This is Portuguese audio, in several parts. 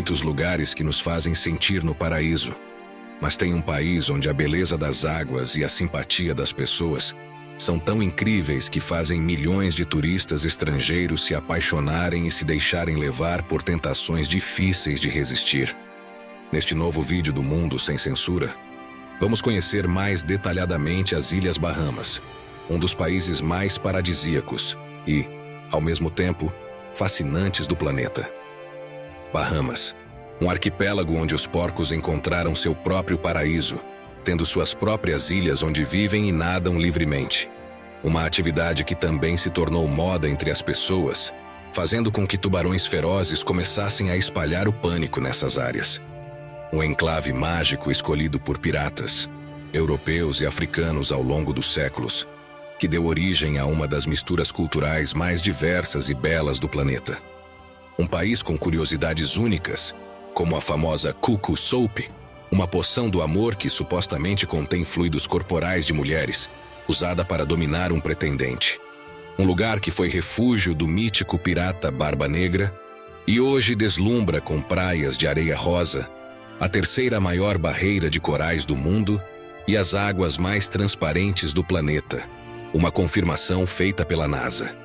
muitos lugares que nos fazem sentir no paraíso, mas tem um país onde a beleza das águas e a simpatia das pessoas são tão incríveis que fazem milhões de turistas estrangeiros se apaixonarem e se deixarem levar por tentações difíceis de resistir. Neste novo vídeo do Mundo Sem Censura, vamos conhecer mais detalhadamente as Ilhas Bahamas, um dos países mais paradisíacos e, ao mesmo tempo, fascinantes do planeta. Bahamas, um arquipélago onde os porcos encontraram seu próprio paraíso, tendo suas próprias ilhas onde vivem e nadam livremente. Uma atividade que também se tornou moda entre as pessoas, fazendo com que tubarões ferozes começassem a espalhar o pânico nessas áreas. Um enclave mágico escolhido por piratas, europeus e africanos ao longo dos séculos, que deu origem a uma das misturas culturais mais diversas e belas do planeta. Um país com curiosidades únicas, como a famosa Cuckoo Soap, uma poção do amor que supostamente contém fluidos corporais de mulheres, usada para dominar um pretendente. Um lugar que foi refúgio do mítico pirata Barba Negra e hoje deslumbra com praias de areia rosa, a terceira maior barreira de corais do mundo e as águas mais transparentes do planeta, uma confirmação feita pela NASA.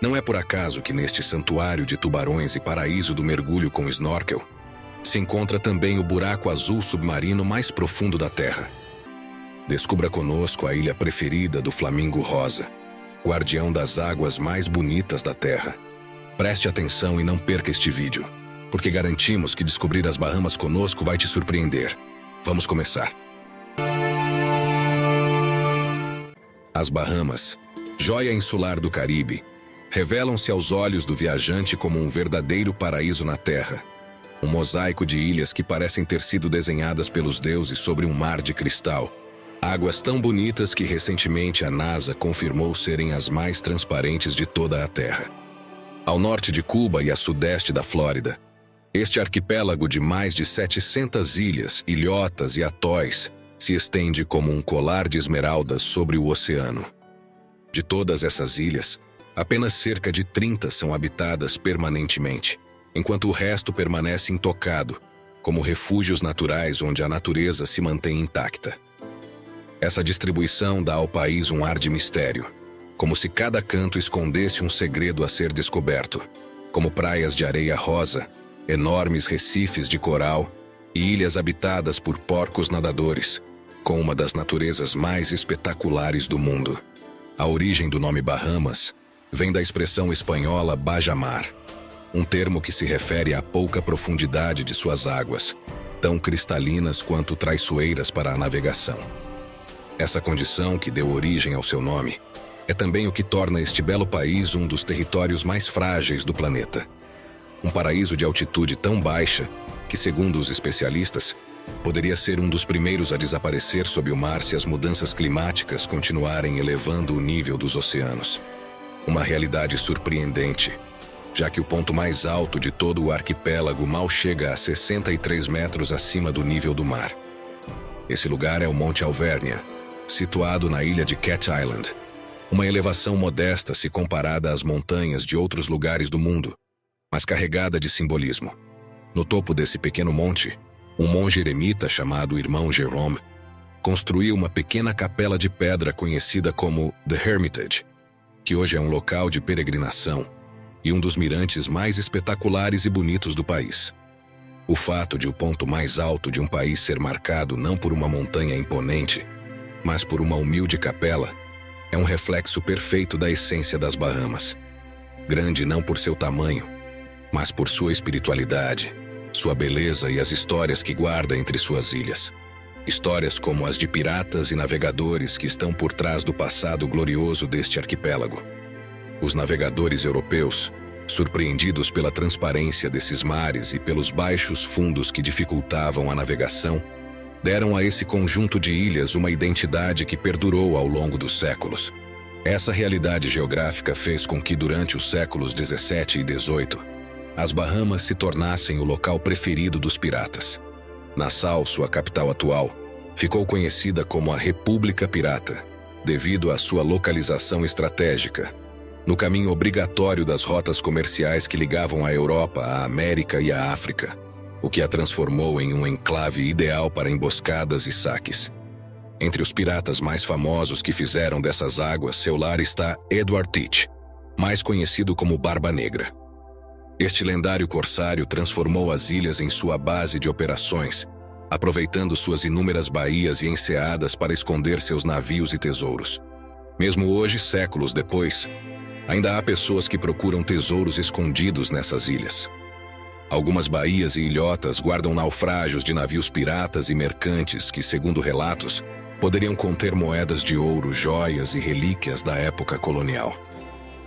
Não é por acaso que neste santuário de tubarões e paraíso do mergulho com snorkel, se encontra também o buraco azul submarino mais profundo da Terra. Descubra conosco a ilha preferida do flamingo rosa, guardião das águas mais bonitas da Terra. Preste atenção e não perca este vídeo, porque garantimos que descobrir as Bahamas conosco vai te surpreender. Vamos começar. As Bahamas, joia insular do Caribe, revelam-se aos olhos do viajante como um verdadeiro paraíso na Terra. Um mosaico de ilhas que parecem ter sido desenhadas pelos deuses sobre um mar de cristal. Águas tão bonitas que recentemente a NASA confirmou serem as mais transparentes de toda a Terra. Ao norte de Cuba e a sudeste da Flórida, este arquipélago de mais de 700 ilhas, ilhotas e atóis se estende como um colar de esmeraldas sobre o oceano. De todas essas ilhas, apenas cerca de 30 são habitadas permanentemente, enquanto o resto permanece intocado, como refúgios naturais onde a natureza se mantém intacta. Essa distribuição dá ao país um ar de mistério, como se cada canto escondesse um segredo a ser descoberto, como praias de areia rosa, enormes recifes de coral e ilhas habitadas por porcos nadadores, com uma das naturezas mais espetaculares do mundo. A origem do nome Bahamas vem da expressão espanhola bajamar, um termo que se refere à pouca profundidade de suas águas, tão cristalinas quanto traiçoeiras para a navegação. Essa condição que deu origem ao seu nome é também o que torna este belo país um dos territórios mais frágeis do planeta. Um paraíso de altitude tão baixa que, segundo os especialistas, poderia ser um dos primeiros a desaparecer sob o mar se as mudanças climáticas continuarem elevando o nível dos oceanos. Uma realidade surpreendente, já que o ponto mais alto de todo o arquipélago mal chega a 63 metros acima do nível do mar. Esse lugar é o Monte Alvernia, situado na ilha de Cat Island, uma elevação modesta se comparada às montanhas de outros lugares do mundo, mas carregada de simbolismo. No topo desse pequeno monte, um monge eremita chamado Irmão Jerome construiu uma pequena capela de pedra conhecida como The Hermitage, que hoje é um local de peregrinação e um dos mirantes mais espetaculares e bonitos do país. O fato de o ponto mais alto de um país ser marcado não por uma montanha imponente, mas por uma humilde capela, é um reflexo perfeito da essência das Bahamas. Grande não por seu tamanho, mas por sua espiritualidade, sua beleza e as histórias que guarda entre suas ilhas. Histórias como as de piratas e navegadores que estão por trás do passado glorioso deste arquipélago. Os navegadores europeus, surpreendidos pela transparência desses mares e pelos baixos fundos que dificultavam a navegação, deram a esse conjunto de ilhas uma identidade que perdurou ao longo dos séculos. Essa realidade geográfica fez com que, durante os séculos 17 e 18, as Bahamas se tornassem o local preferido dos piratas. Nassau, sua capital atual, ficou conhecida como a República Pirata, devido à sua localização estratégica, no caminho obrigatório das rotas comerciais que ligavam a Europa, a América e a África. o que a transformou em um enclave ideal para emboscadas e saques. Entre os piratas mais famosos que fizeram dessas águas seu lar está Edward Teach, mais conhecido como Barba Negra. Este lendário corsário transformou as ilhas em sua base de operações, aproveitando suas inúmeras baías e enseadas para esconder seus navios e tesouros. Mesmo hoje, séculos depois, ainda há pessoas que procuram tesouros escondidos nessas ilhas. Algumas baías e ilhotas guardam naufrágios de navios piratas e mercantes que, segundo relatos, poderiam conter moedas de ouro, joias e relíquias da época colonial.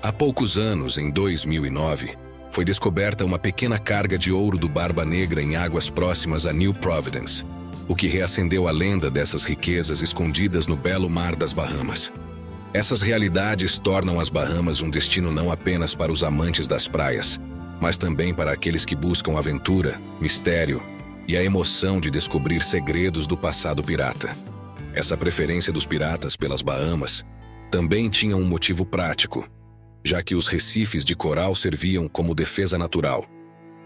Há poucos anos, em 2009, foi descoberta uma pequena carga de ouro do Barba Negra em águas próximas a New Providence, o que reacendeu a lenda dessas riquezas escondidas no belo mar das Bahamas. Essas realidades tornam as Bahamas um destino não apenas para os amantes das praias, mas também para aqueles que buscam aventura, mistério e a emoção de descobrir segredos do passado pirata. Essa preferência dos piratas pelas Bahamas também tinha um motivo prático, já que os recifes de coral serviam como defesa natural,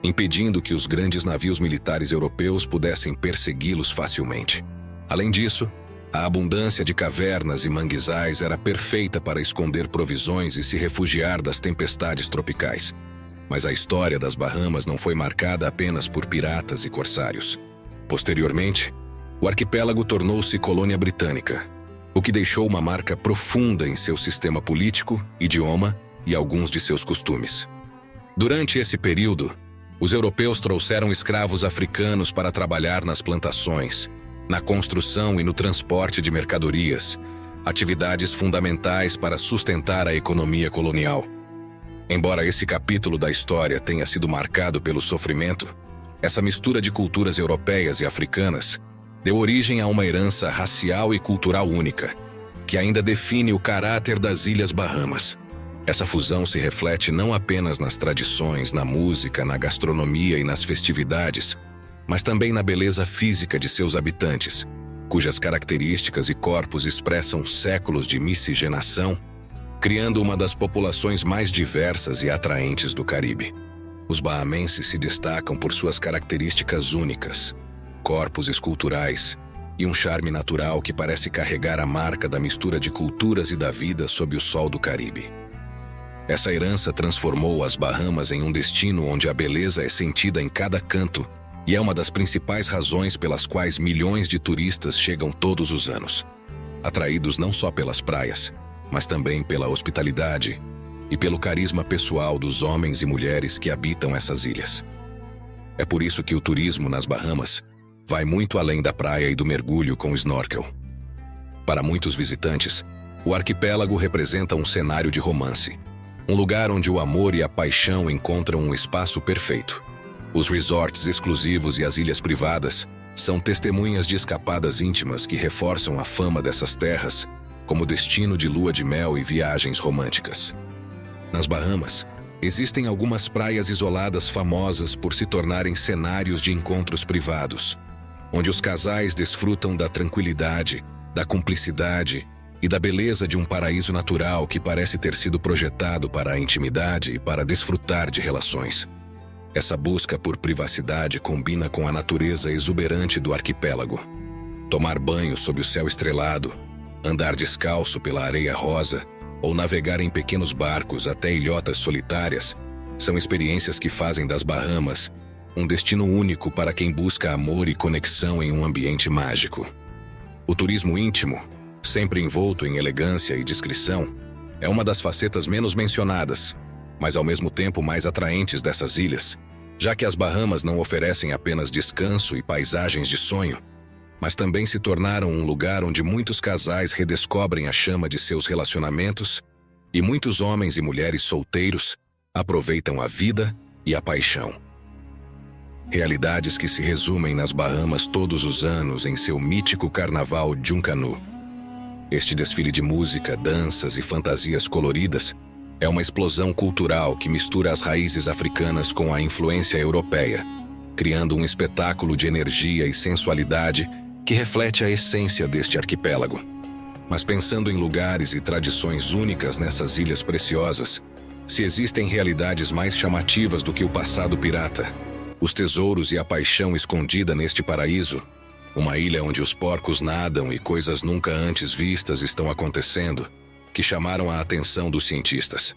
impedindo que os grandes navios militares europeus pudessem persegui-los facilmente. Além disso, a abundância de cavernas e manguezais era perfeita para esconder provisões e se refugiar das tempestades tropicais. Mas a história das Bahamas não foi marcada apenas por piratas e corsários. Posteriormente, o arquipélago tornou-se colônia britânica, o que deixou uma marca profunda em seu sistema político, idioma e alguns de seus costumes. Durante esse período, os europeus trouxeram escravos africanos para trabalhar nas plantações, na construção e no transporte de mercadorias, atividades fundamentais para sustentar a economia colonial. Embora esse capítulo da história tenha sido marcado pelo sofrimento, essa mistura de culturas europeias e africanas deu origem a uma herança racial e cultural única, que ainda define o caráter das Ilhas Bahamas. Essa fusão se reflete não apenas nas tradições, na música, na gastronomia e nas festividades, mas também na beleza física de seus habitantes, cujas características e corpos expressam séculos de miscigenação, criando uma das populações mais diversas e atraentes do Caribe. Os bahamenses se destacam por suas características únicas, corpos esculturais e um charme natural que parece carregar a marca da mistura de culturas e da vida sob o sol do Caribe. Essa herança transformou as Bahamas em um destino onde a beleza é sentida em cada canto e é uma das principais razões pelas quais milhões de turistas chegam todos os anos, atraídos não só pelas praias, mas também pela hospitalidade e pelo carisma pessoal dos homens e mulheres que habitam essas ilhas. É por isso que o turismo nas Bahamas vai muito além da praia e do mergulho com snorkel. Para muitos visitantes, o arquipélago representa um cenário de romance, um lugar onde o amor e a paixão encontram um espaço perfeito. Os resorts exclusivos e as ilhas privadas são testemunhas de escapadas íntimas que reforçam a fama dessas terras como destino de lua de mel e viagens românticas. Nas Bahamas, existem algumas praias isoladas famosas por se tornarem cenários de encontros privados, onde os casais desfrutam da tranquilidade, da cumplicidade e da beleza de um paraíso natural que parece ter sido projetado para a intimidade e para desfrutar de relações. Essa busca por privacidade combina com a natureza exuberante do arquipélago. Tomar banho sob o céu estrelado, andar descalço pela areia rosa ou navegar em pequenos barcos até ilhotas solitárias são experiências que fazem das Bahamas um destino único para quem busca amor e conexão em um ambiente mágico. O turismo íntimo, sempre envolto em elegância e discrição, é uma das facetas menos mencionadas, mas ao mesmo tempo mais atraentes dessas ilhas, já que as Bahamas não oferecem apenas descanso e paisagens de sonho, mas também se tornaram um lugar onde muitos casais redescobrem a chama de seus relacionamentos e muitos homens e mulheres solteiros aproveitam a vida e a paixão. Realidades que se resumem nas Bahamas todos os anos em seu mítico carnaval Junkanoo. Este desfile de música, danças e fantasias coloridas é uma explosão cultural que mistura as raízes africanas com a influência europeia, criando um espetáculo de energia e sensualidade que reflete a essência deste arquipélago. Mas pensando em lugares e tradições únicas nessas ilhas preciosas, se existem realidades mais chamativas do que o passado pirata, Os tesouros e a paixão escondida neste paraíso, uma ilha onde os porcos nadam e coisas nunca antes vistas estão acontecendo, que chamaram a atenção dos cientistas.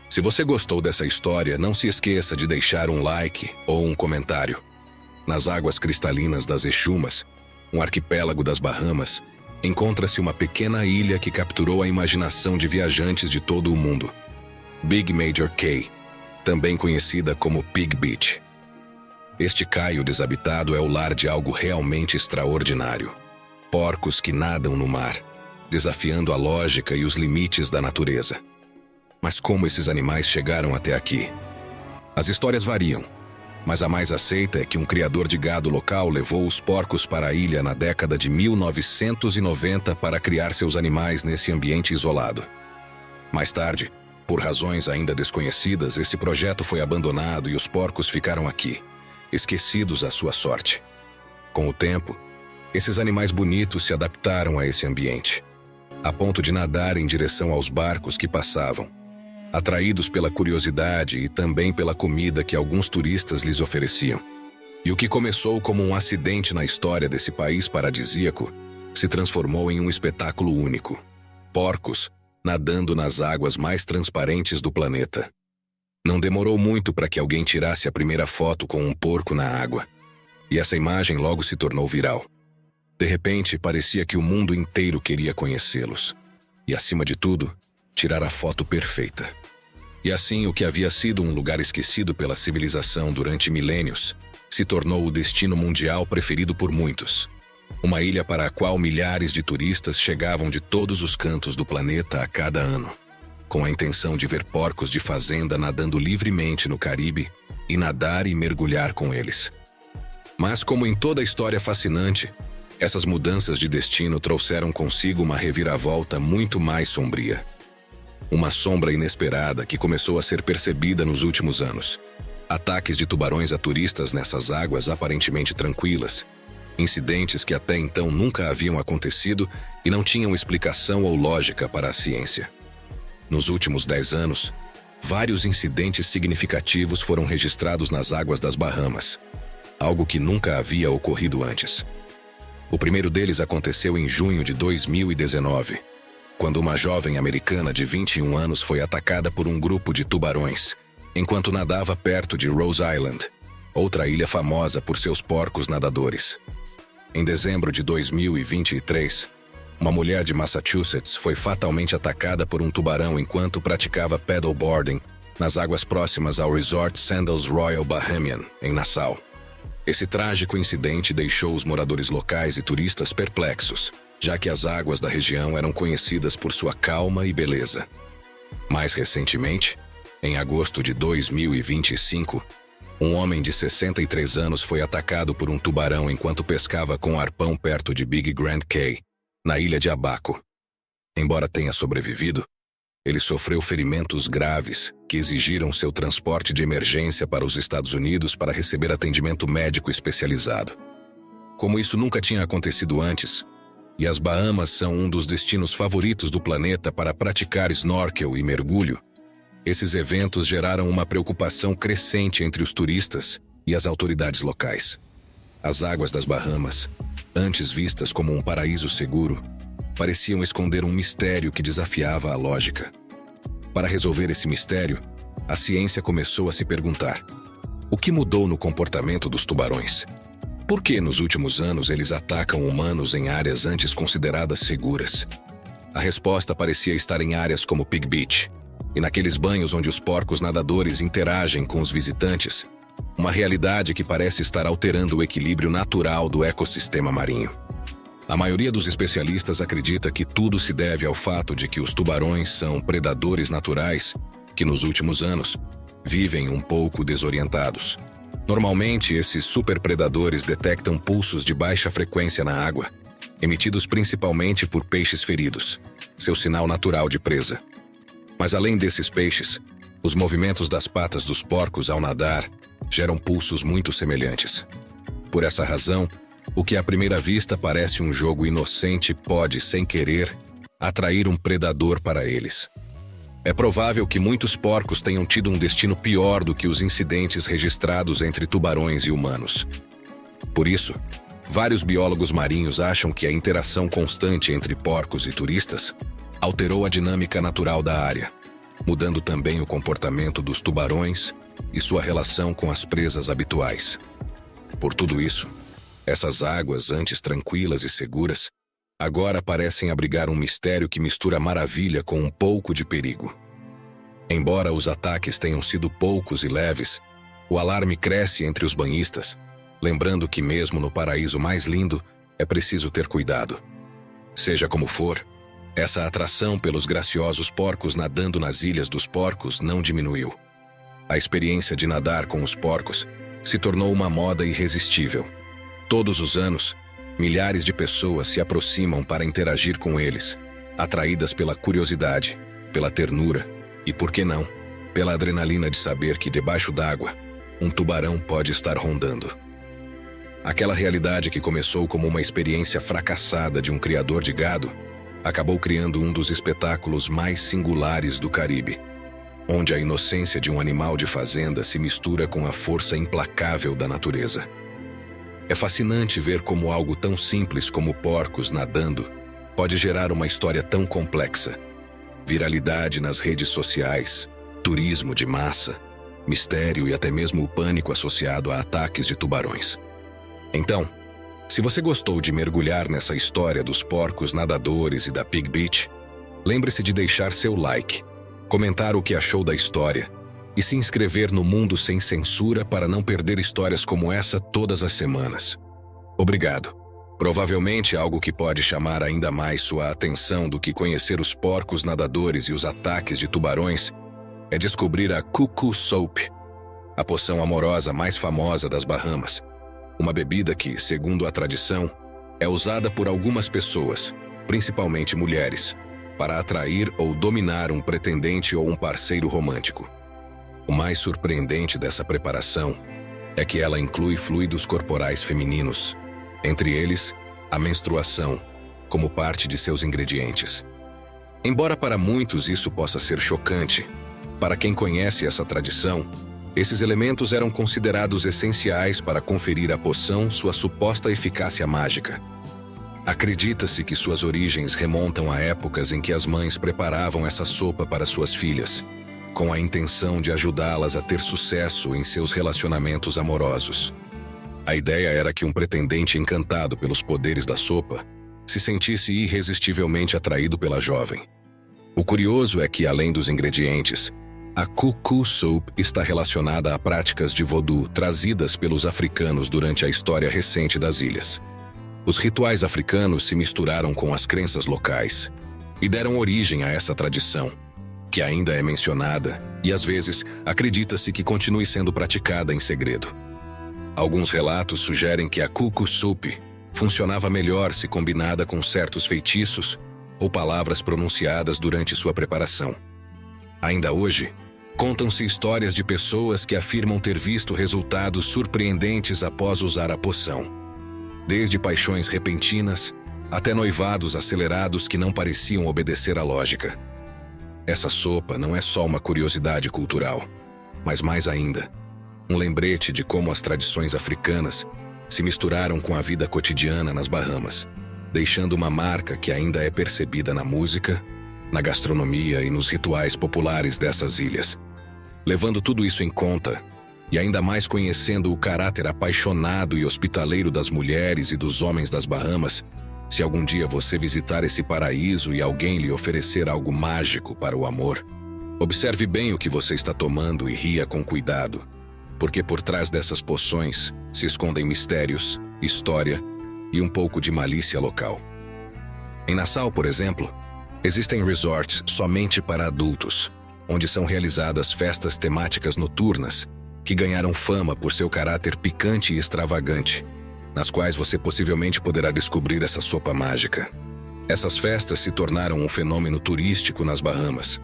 Se você gostou dessa história, não se esqueça de deixar um like ou um comentário. Nas águas cristalinas das Exumas, um arquipélago das Bahamas, encontra-se uma pequena ilha que capturou a imaginação de viajantes de todo o mundo. Big Major Cay, também conhecida como Pig Beach. Este caio desabitado é o lar de algo realmente extraordinário. Porcos que nadam no mar, desafiando a lógica e os limites da natureza. Mas como esses animais chegaram até aqui? As histórias variam, mas a mais aceita é que um criador de gado local levou os porcos para a ilha na década de 1990 para criar seus animais nesse ambiente isolado. Mais tarde, por razões ainda desconhecidas, esse projeto foi abandonado e os porcos ficaram aqui, esquecidos à sua sorte. Com o tempo, esses animais bonitos se adaptaram a esse ambiente, a ponto de nadar em direção aos barcos que passavam, atraídos pela curiosidade e também pela comida que alguns turistas lhes ofereciam. E o que começou como um acidente na história desse país paradisíaco se transformou em um espetáculo único. Porcos nadando nas águas mais transparentes do planeta. Não demorou muito para que alguém tirasse a primeira foto com um porco na água. E essa imagem logo se tornou viral. De repente, parecia que o mundo inteiro queria conhecê-los. E, acima de tudo, tirar a foto perfeita. E assim, o que havia sido um lugar esquecido pela civilização durante milênios, se tornou o destino mundial preferido por muitos. Uma ilha para a qual milhares de turistas chegavam de todos os cantos do planeta a cada ano, com a intenção de ver porcos de fazenda nadando livremente no Caribe e nadar e mergulhar com eles. Mas, como em toda história fascinante, essas mudanças de destino trouxeram consigo uma reviravolta muito mais sombria. Uma sombra inesperada que começou a ser percebida nos últimos anos. Ataques de tubarões a turistas nessas águas aparentemente tranquilas. Incidentes que até então nunca haviam acontecido e não tinham explicação ou lógica para a ciência. Nos últimos 10 anos, vários incidentes significativos foram registrados nas águas das Bahamas, algo que nunca havia ocorrido antes. O primeiro deles aconteceu em junho de 2019, quando uma jovem americana de 21 anos foi atacada por um grupo de tubarões, enquanto nadava perto de Rose Island, outra ilha famosa por seus porcos nadadores. Em dezembro de 2023, uma mulher de Massachusetts foi fatalmente atacada por um tubarão enquanto praticava paddleboarding nas águas próximas ao Resort Sandals Royal Bahamian, em Nassau. Esse trágico incidente deixou os moradores locais e turistas perplexos, já que as águas da região eram conhecidas por sua calma e beleza. Mais recentemente, em agosto de 2025, um homem de 63 anos foi atacado por um tubarão enquanto pescava com arpão perto de Big Grand Cay, na ilha de Abaco. Embora tenha sobrevivido, ele sofreu ferimentos graves que exigiram seu transporte de emergência para os Estados Unidos para receber atendimento médico especializado. Como isso nunca tinha acontecido antes, e as Bahamas são um dos destinos favoritos do planeta para praticar snorkel e mergulho, esses eventos geraram uma preocupação crescente entre os turistas e as autoridades locais. As águas das Bahamas, antes vistas como um paraíso seguro, pareciam esconder um mistério que desafiava a lógica. Para resolver esse mistério, a ciência começou a se perguntar: o que mudou no comportamento dos tubarões? Por que nos últimos anos eles atacam humanos em áreas antes consideradas seguras? A resposta parecia estar em áreas como Pig Beach, e naqueles banhos onde os porcos nadadores interagem com os visitantes, uma realidade que parece estar alterando o equilíbrio natural do ecossistema marinho. A maioria dos especialistas acredita que tudo se deve ao fato de que os tubarões são predadores naturais que, nos últimos anos, vivem um pouco desorientados. Normalmente, esses superpredadores detectam pulsos de baixa frequência na água, emitidos principalmente por peixes feridos, seu sinal natural de presa. Mas além desses peixes, os movimentos das patas dos porcos ao nadar geram pulsos muito semelhantes. Por essa razão, o que à primeira vista parece um jogo inocente pode, sem querer, atrair um predador para eles. É provável que muitos porcos tenham tido um destino pior do que os incidentes registrados entre tubarões e humanos. Por isso, vários biólogos marinhos acham que a interação constante entre porcos e turistas alterou a dinâmica natural da área, mudando também o comportamento dos tubarões e sua relação com as presas habituais. Por tudo isso, essas águas, antes tranquilas e seguras, agora parecem abrigar um mistério que mistura maravilha com um pouco de perigo. Embora os ataques tenham sido poucos e leves, o alarme cresce entre os banhistas, lembrando que mesmo no paraíso mais lindo, é preciso ter cuidado. Seja como for, essa atração pelos graciosos porcos nadando nas ilhas dos porcos não diminuiu. A experiência de nadar com os porcos se tornou uma moda irresistível. Todos os anos, milhares de pessoas se aproximam para interagir com eles, atraídas pela curiosidade, pela ternura e, por que não, pela adrenalina de saber que debaixo d'água, um tubarão pode estar rondando. Aquela realidade que começou como uma experiência fracassada de um criador de gado, acabou criando um dos espetáculos mais singulares do Caribe, onde a inocência de um animal de fazenda se mistura com a força implacável da natureza. É fascinante ver como algo tão simples como porcos nadando pode gerar uma história tão complexa. Viralidade nas redes sociais, turismo de massa, mistério e até mesmo o pânico associado a ataques de tubarões. Então, se você gostou de mergulhar nessa história dos porcos nadadores e da Pig Beach, lembre-se de deixar seu like, comentar o que achou da história e se inscrever no Mundo Sem Censura para não perder histórias como essa todas as semanas. Obrigado. Provavelmente algo que pode chamar ainda mais sua atenção do que conhecer os porcos nadadores e os ataques de tubarões é descobrir a Cuckoo Soap, a poção amorosa mais famosa das Bahamas. Uma bebida que, segundo a tradição, é usada por algumas pessoas, principalmente mulheres, para atrair ou dominar um pretendente ou um parceiro romântico. O mais surpreendente dessa preparação é que ela inclui fluidos corporais femininos, entre eles, a menstruação, como parte de seus ingredientes. Embora para muitos isso possa ser chocante, para quem conhece essa tradição, esses elementos eram considerados essenciais para conferir à poção sua suposta eficácia mágica. Acredita-se que suas origens remontam a épocas em que as mães preparavam essa sopa para suas filhas, com a intenção de ajudá-las a ter sucesso em seus relacionamentos amorosos. A ideia era que um pretendente encantado pelos poderes da sopa se sentisse irresistivelmente atraído pela jovem. O curioso é que, além dos ingredientes, a Cuckoo Soap está relacionada a práticas de voodoo trazidas pelos africanos durante a história recente das ilhas. Os rituais africanos se misturaram com as crenças locais e deram origem a essa tradição, que ainda é mencionada e, às vezes, acredita-se que continue sendo praticada em segredo. Alguns relatos sugerem que a Cuckoo Soap funcionava melhor se combinada com certos feitiços ou palavras pronunciadas durante sua preparação. Ainda hoje, contam-se histórias de pessoas que afirmam ter visto resultados surpreendentes após usar a poção. Desde paixões repentinas até noivados acelerados que não pareciam obedecer à lógica. Essa sopa não é só uma curiosidade cultural, mas mais ainda, um lembrete de como as tradições africanas se misturaram com a vida cotidiana nas Bahamas, deixando uma marca que ainda é percebida na música, na gastronomia e nos rituais populares dessas ilhas. Levando tudo isso em conta, e ainda mais conhecendo o caráter apaixonado e hospitaleiro das mulheres e dos homens das Bahamas, se algum dia você visitar esse paraíso e alguém lhe oferecer algo mágico para o amor, observe bem o que você está tomando e ria com cuidado, porque por trás dessas poções se escondem mistérios, história e um pouco de malícia local. Em Nassau, por exemplo, existem resorts somente para adultos, onde são realizadas festas temáticas noturnas que ganharam fama por seu caráter picante e extravagante, nas quais você possivelmente poderá descobrir essa sopa mágica. Essas festas se tornaram um fenômeno turístico nas Bahamas,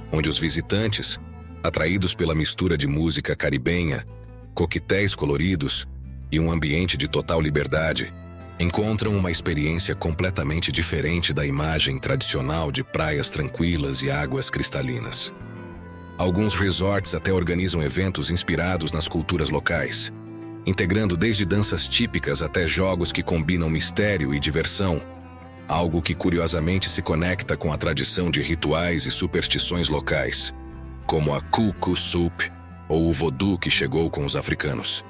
onde os visitantes, atraídos pela mistura de música caribenha, coquetéis coloridos e um ambiente de total liberdade, Encontram uma experiência completamente diferente da imagem tradicional de praias tranquilas e águas cristalinas. Alguns resorts até organizam eventos inspirados nas culturas locais, integrando desde danças típicas até jogos que combinam mistério e diversão, algo que curiosamente se conecta com a tradição de rituais e superstições locais, como a Cuckoo Soup ou o voodoo que chegou com os africanos.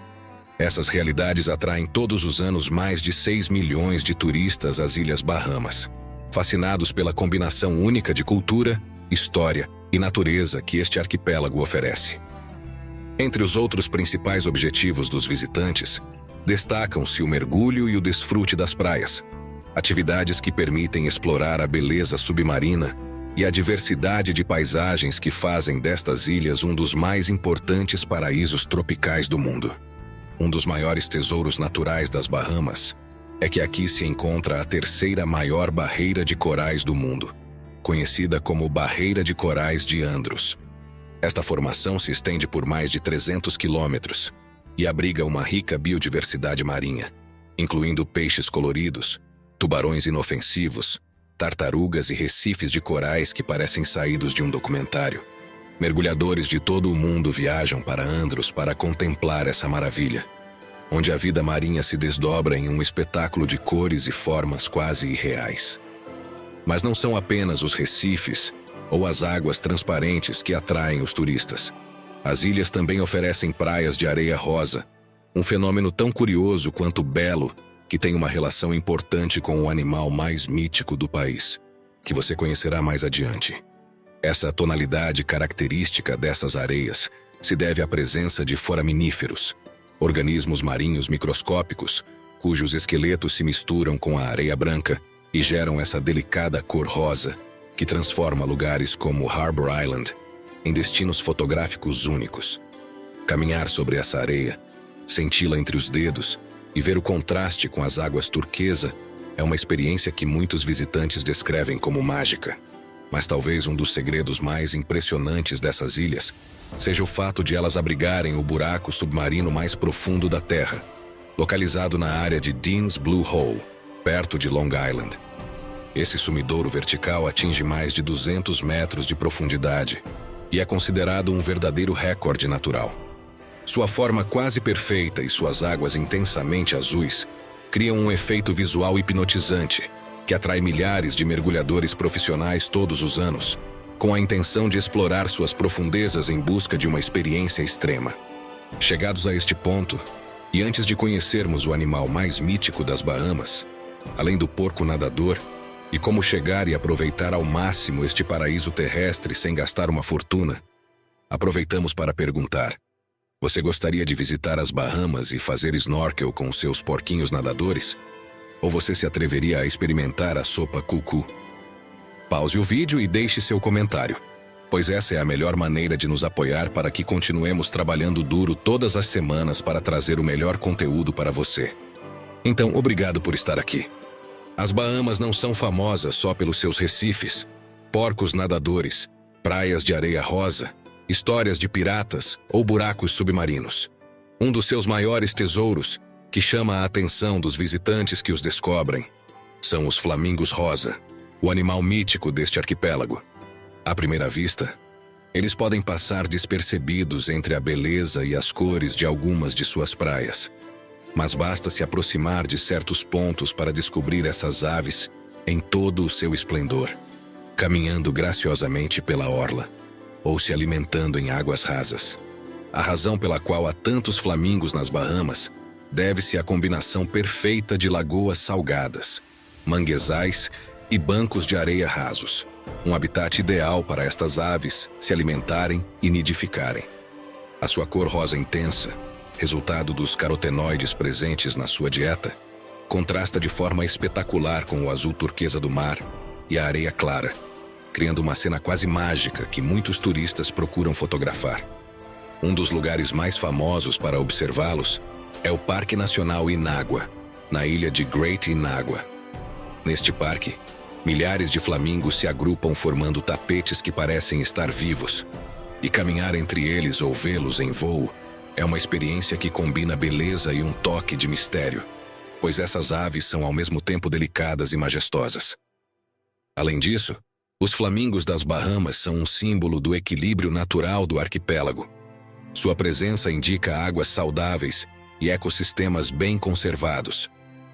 Essas realidades atraem todos os anos mais de 6 milhões de turistas às Ilhas Bahamas, fascinados pela combinação única de cultura, história e natureza que este arquipélago oferece. Entre os outros principais objetivos dos visitantes, destacam-se o mergulho e o desfrute das praias, atividades que permitem explorar a beleza submarina e a diversidade de paisagens que fazem destas ilhas um dos mais importantes paraísos tropicais do mundo. Um dos maiores tesouros naturais das Bahamas é que aqui se encontra a terceira maior barreira de corais do mundo, conhecida como Barreira de Corais de Andros. Esta formação se estende por mais de 300 quilômetros e abriga uma rica biodiversidade marinha, incluindo peixes coloridos, tubarões inofensivos, tartarugas e recifes de corais que parecem saídos de um documentário. Mergulhadores de todo o mundo viajam para Andros para contemplar essa maravilha, onde a vida marinha se desdobra em um espetáculo de cores e formas quase irreais. Mas não são apenas os recifes ou as águas transparentes que atraem os turistas. As ilhas também oferecem praias de areia rosa, um fenômeno tão curioso quanto belo, que tem uma relação importante com o animal mais mítico do país, que você conhecerá mais adiante. Essa tonalidade característica dessas areias se deve à presença de foraminíferos, organismos marinhos microscópicos, cujos esqueletos se misturam com a areia branca e geram essa delicada cor rosa, que transforma lugares como Harbour Island em destinos fotográficos únicos. Caminhar sobre essa areia, senti-la entre os dedos e ver o contraste com as águas turquesa é uma experiência que muitos visitantes descrevem como mágica. Mas talvez um dos segredos mais impressionantes dessas ilhas seja o fato de elas abrigarem o buraco submarino mais profundo da Terra, localizado na área de Dean's Blue Hole, perto de Long Island. Esse sumidouro vertical atinge mais de 200 metros de profundidade e é considerado um verdadeiro recorde natural. Sua forma quase perfeita e suas águas intensamente azuis criam um efeito visual hipnotizante que atrai milhares de mergulhadores profissionais todos os anos, com a intenção de explorar suas profundezas em busca de uma experiência extrema. Chegados a este ponto, e antes de conhecermos o animal mais mítico das Bahamas, além do porco nadador, e como chegar e aproveitar ao máximo este paraíso terrestre sem gastar uma fortuna, aproveitamos para perguntar: você gostaria de visitar as Bahamas e fazer snorkel com seus porquinhos nadadores? Ou você se atreveria a experimentar a sopa cucu? Pause o vídeo e deixe seu comentário, pois essa é a melhor maneira de nos apoiar para que continuemos trabalhando duro todas as semanas para trazer o melhor conteúdo para você. Então, obrigado por estar aqui. As Bahamas não são famosas só pelos seus recifes, porcos nadadores, praias de areia rosa, histórias de piratas ou buracos submarinos. Um dos seus maiores tesouros, que chama a atenção dos visitantes que os descobrem, são os flamingos rosa, o animal mítico deste arquipélago. À primeira vista, eles podem passar despercebidos entre a beleza e as cores de algumas de suas praias. Mas basta se aproximar de certos pontos para descobrir essas aves em todo o seu esplendor, caminhando graciosamente pela orla, ou se alimentando em águas rasas. A razão pela qual há tantos flamingos nas Bahamas deve-se à combinação perfeita de lagoas salgadas, manguezais e bancos de areia rasos, um habitat ideal para estas aves se alimentarem e nidificarem. A sua cor rosa intensa, resultado dos carotenoides presentes na sua dieta, contrasta de forma espetacular com o azul turquesa do mar e a areia clara, criando uma cena quase mágica que muitos turistas procuram fotografar. Um dos lugares mais famosos para observá-los é o Parque Nacional Inagua, na ilha de Great Inagua. Neste parque, milhares de flamingos se agrupam formando tapetes que parecem estar vivos, e caminhar entre eles ou vê-los em voo é uma experiência que combina beleza e um toque de mistério. pois essas aves são ao mesmo tempo delicadas e majestosas. Além disso, os flamingos das Bahamas são um símbolo do equilíbrio natural do arquipélago. Sua presença indica águas saudáveis e ecossistemas bem conservados,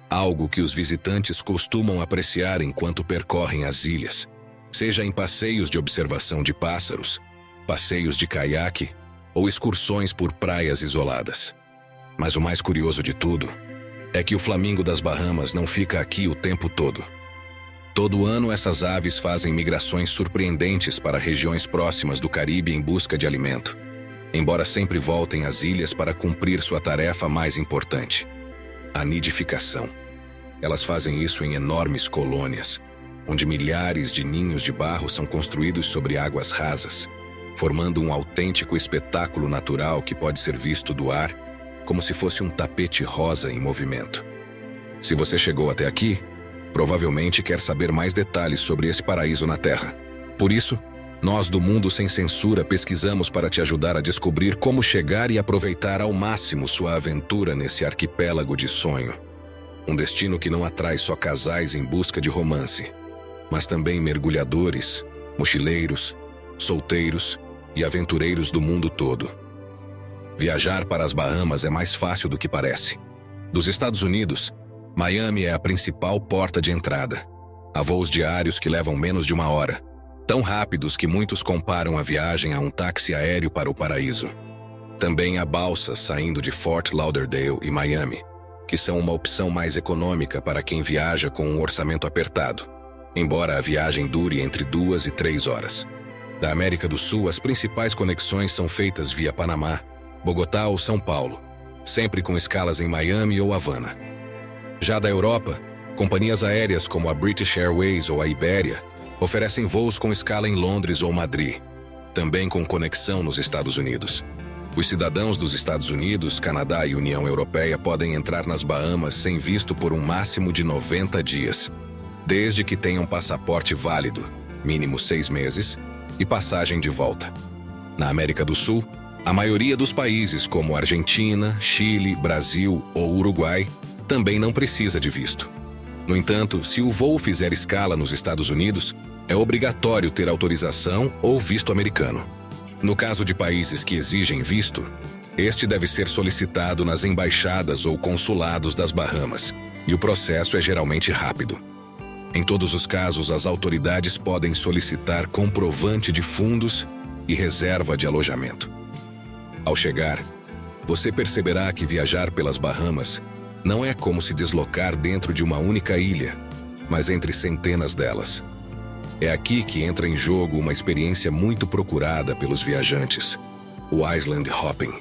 algo que os visitantes costumam apreciar enquanto percorrem as ilhas, seja em passeios de observação de pássaros, passeios de caiaque ou excursões por praias isoladas. Mas o mais curioso de tudo é que o flamingo das Bahamas não fica aqui o tempo todo. Todo ano, essas aves fazem migrações surpreendentes para regiões próximas do Caribe em busca de alimento, embora sempre voltem às ilhas para cumprir sua tarefa mais importante: a nidificação. Elas fazem isso em enormes colônias, onde milhares de ninhos de barro são construídos sobre águas rasas, formando um autêntico espetáculo natural que pode ser visto do ar como se fosse um tapete rosa em movimento. Se você chegou até aqui, provavelmente quer saber mais detalhes sobre esse paraíso na Terra. Por isso, nós do Mundo Sem Censura pesquisamos para te ajudar a descobrir como chegar e aproveitar ao máximo sua aventura nesse arquipélago de sonho. Um destino que não atrai só casais em busca de romance, mas também mergulhadores, mochileiros, solteiros e aventureiros do mundo todo. Viajar para as Bahamas é mais fácil do que parece. Dos Estados Unidos, Miami é a principal porta de entrada. Há voos diários que levam menos de 1 hora, tão rápidos que muitos comparam a viagem a um táxi aéreo para o paraíso. Também há balsas saindo de Fort Lauderdale e Miami, que são uma opção mais econômica para quem viaja com um orçamento apertado, embora a viagem dure entre 2 e 3 horas. Da América do Sul, as principais conexões são feitas via Panamá, Bogotá ou São Paulo, sempre com escalas em Miami ou Havana. Já da Europa, companhias aéreas como a British Airways ou a Iberia oferecem voos com escala em Londres ou Madrid, também com conexão nos Estados Unidos. Os cidadãos dos Estados Unidos, Canadá e União Europeia podem entrar nas Bahamas sem visto por um máximo de 90 dias, desde que tenham passaporte válido, mínimo 6 meses, e passagem de volta. Na América do Sul, a maioria dos países como Argentina, Chile, Brasil ou Uruguai também não precisa de visto. No entanto, se o voo fizer escala nos Estados Unidos, é obrigatório ter autorização ou visto americano. No caso de países que exigem visto, este deve ser solicitado nas embaixadas ou consulados das Bahamas, e o processo é geralmente rápido. Em todos os casos, as autoridades podem solicitar comprovante de fundos e reserva de alojamento. Ao chegar, você perceberá que viajar pelas Bahamas não é como se deslocar dentro de uma única ilha, mas entre centenas delas. É aqui que entra em jogo uma experiência muito procurada pelos viajantes: o island hopping.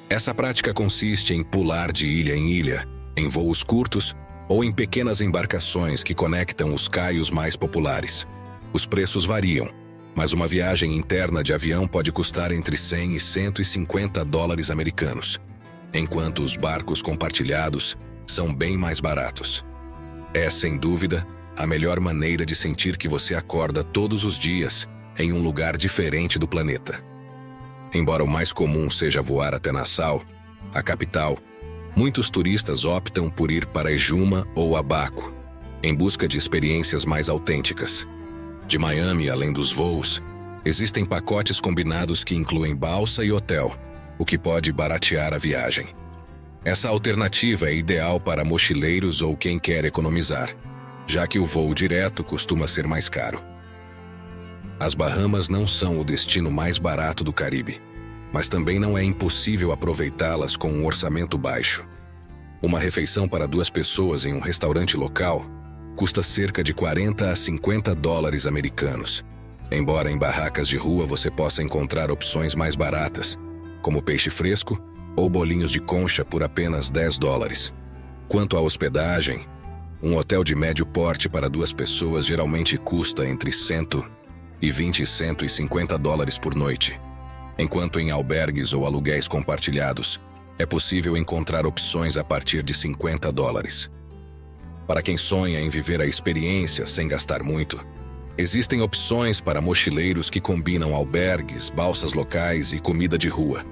Essa prática consiste em pular de ilha em ilha, em voos curtos ou em pequenas embarcações que conectam os caios mais populares. Os preços variam, mas uma viagem interna de avião pode custar entre 100 e 150 dólares americanos, enquanto os barcos compartilhados são bem mais baratos. É, sem dúvida, a melhor maneira de sentir que você acorda todos os dias em um lugar diferente do planeta. Embora o mais comum seja voar até Nassau, a capital, muitos turistas optam por ir para Exuma ou Abaco, em busca de experiências mais autênticas. De Miami, além dos voos, existem pacotes combinados que incluem balsa e hotel, o que pode baratear a viagem. Essa alternativa é ideal para mochileiros ou quem quer economizar, já que o voo direto costuma ser mais caro. As Bahamas não são o destino mais barato do Caribe, mas também não é impossível aproveitá-las com um orçamento baixo. Uma refeição para 2 pessoas em um restaurante local custa cerca de 40 a 50 dólares americanos, embora em barracas de rua você possa encontrar opções mais baratas, como peixe fresco ou bolinhos de concha por apenas 10 dólares. Quanto à hospedagem, um hotel de médio porte para 2 pessoas geralmente custa entre 120 e 150 dólares por noite, enquanto em albergues ou aluguéis compartilhados, é possível encontrar opções a partir de 50 dólares. Para quem sonha em viver a experiência sem gastar muito, existem opções para mochileiros que combinam albergues, balsas locais e comida de rua.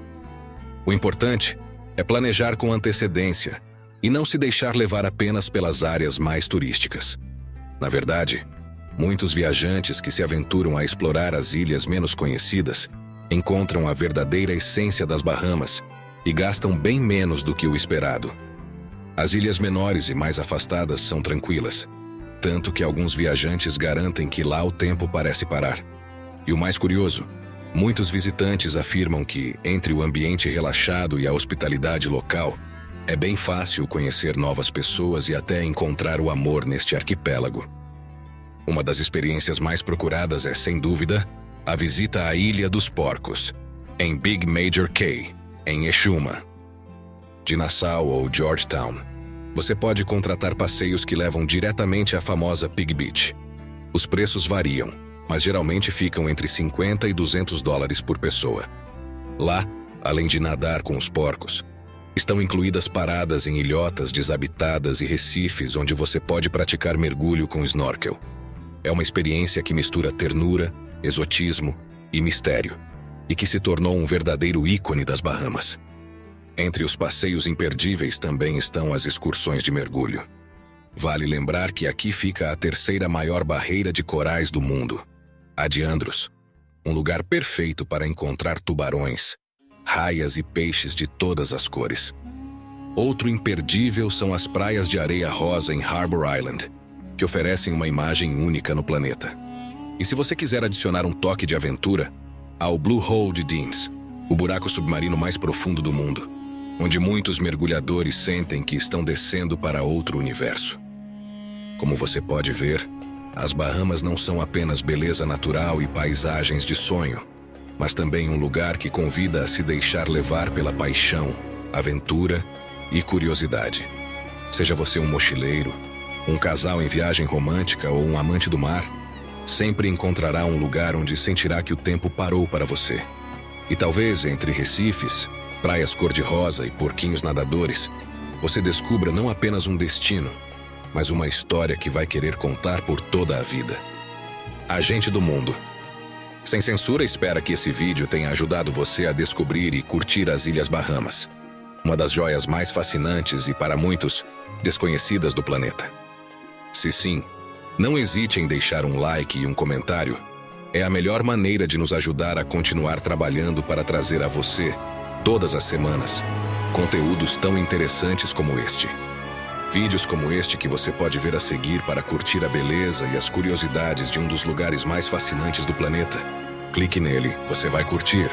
O importante é planejar com antecedência e não se deixar levar apenas pelas áreas mais turísticas. Na verdade, muitos viajantes que se aventuram a explorar as ilhas menos conhecidas encontram a verdadeira essência das Bahamas e gastam bem menos do que o esperado. As ilhas menores e mais afastadas são tranquilas, tanto que alguns viajantes garantem que lá o tempo parece parar. E o mais curioso, muitos visitantes afirmam que, entre o ambiente relaxado e a hospitalidade local, é bem fácil conhecer novas pessoas e até encontrar o amor neste arquipélago. Uma das experiências mais procuradas é, sem dúvida, a visita à Ilha dos Porcos, em Big Major Cay, em Exuma. De Nassau ou Georgetown, você pode contratar passeios que levam diretamente à famosa Pig Beach. Os preços variam, mas geralmente ficam entre $50 e $200 por pessoa. Lá, além de nadar com os porcos, estão incluídas paradas em ilhotas desabitadas e recifes onde você pode praticar mergulho com snorkel. É uma experiência que mistura ternura, exotismo e mistério, e que se tornou um verdadeiro ícone das Bahamas. Entre os passeios imperdíveis também estão as excursões de mergulho. Vale lembrar que aqui fica a terceira maior barreira de corais do mundo, a de Andros, um lugar perfeito para encontrar tubarões, raias e peixes de todas as cores. Outro imperdível são as praias de areia rosa em Harbour Island, que oferecem uma imagem única no planeta. E se você quiser adicionar um toque de aventura, há o Blue Hole de Deans, o buraco submarino mais profundo do mundo, onde muitos mergulhadores sentem que estão descendo para outro universo. Como você pode ver, as Bahamas não são apenas beleza natural e paisagens de sonho, mas também um lugar que convida a se deixar levar pela paixão, aventura e curiosidade. Seja você um mochileiro, um casal em viagem romântica ou um amante do mar, sempre encontrará um lugar onde sentirá que o tempo parou para você. E talvez entre recifes, praias cor-de-rosa e porquinhos nadadores, você descubra não apenas um destino, mas uma história que vai querer contar por toda a vida. Agente do Mundo. Sem Censura espera que esse vídeo tenha ajudado você a descobrir e curtir as Ilhas Bahamas, uma das joias mais fascinantes e, para muitos, desconhecidas do planeta. Se sim, não hesite em deixar um like e um comentário. É a melhor maneira de nos ajudar a continuar trabalhando para trazer a você, todas as semanas, conteúdos tão interessantes como este. Vídeos como este que você pode ver a seguir para curtir a beleza e as curiosidades de um dos lugares mais fascinantes do planeta. Clique nele, você vai curtir.